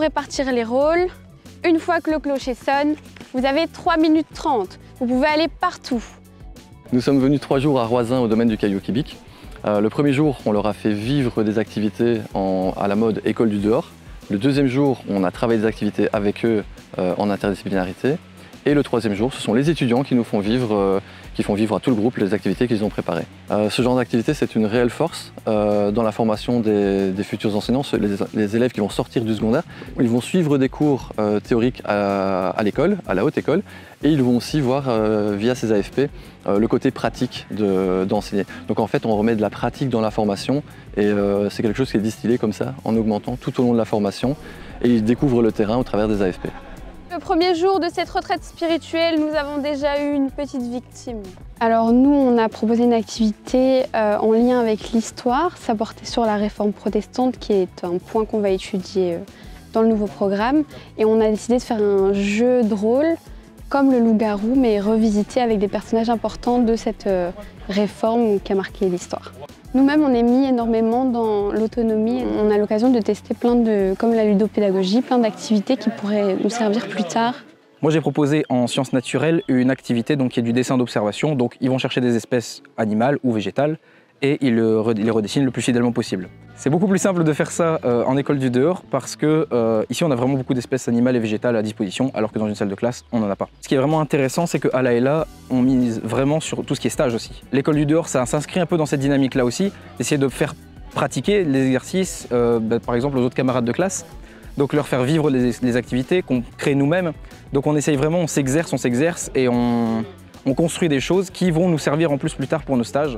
répartir les rôles. Une fois que le clocher sonne, vous avez 3 minutes 30. Vous pouvez aller partout. Nous sommes venus 3 jours à Roisin au domaine du Caillou Kibic. Le premier jour, on leur a fait vivre des activités à la mode école du dehors. Le deuxième jour, on a travaillé des activités avec eux en interdisciplinarité. Et le troisième jour, ce sont les étudiants qui nous font vivre, à tout le groupe les activités qu'ils ont préparées. Ce genre d'activité, c'est une réelle force dans la formation des futurs enseignants, les élèves qui vont sortir du secondaire. Ils vont suivre des cours théoriques à l'école, à la haute école, et ils vont aussi voir via ces AFP le côté pratique d'enseigner. Donc en fait, on remet de la pratique dans la formation et c'est quelque chose qui est distillé comme ça, en augmentant tout au long de la formation, et ils découvrent le terrain au travers des AFP. Le premier jour de cette retraite spirituelle, nous avons déjà eu une petite victime. Alors nous, on a proposé une activité en lien avec l'histoire. Ça portait sur la réforme protestante, qui est un point qu'on va étudier dans le nouveau programme. Et on a décidé de faire un jeu de rôle, comme le loup-garou, mais revisité avec des personnages importants de cette réforme qui a marqué l'histoire. Nous-mêmes, on est mis énormément dans l'autonomie. On a l'occasion de tester comme la ludopédagogie, plein d'activités qui pourraient nous servir plus tard. Moi, j'ai proposé en sciences naturelles une activité qui est du dessin d'observation. Donc, ils vont chercher des espèces animales ou végétales et ils les redessinent le plus fidèlement possible. C'est beaucoup plus simple de faire ça en école du dehors parce que ici, on a vraiment beaucoup d'espèces animales et végétales à disposition, alors que dans une salle de classe, on n'en a pas. Ce qui est vraiment intéressant, c'est qu'à l'AELA, on mise vraiment sur tout ce qui est stage aussi. L'école du dehors, ça s'inscrit un peu dans cette dynamique-là aussi, d'essayer de faire pratiquer les exercices, par exemple, aux autres camarades de classe. Donc leur faire vivre les activités qu'on crée nous-mêmes. Donc on essaye vraiment, on s'exerce et on construit des choses qui vont nous servir en plus tard pour nos stages.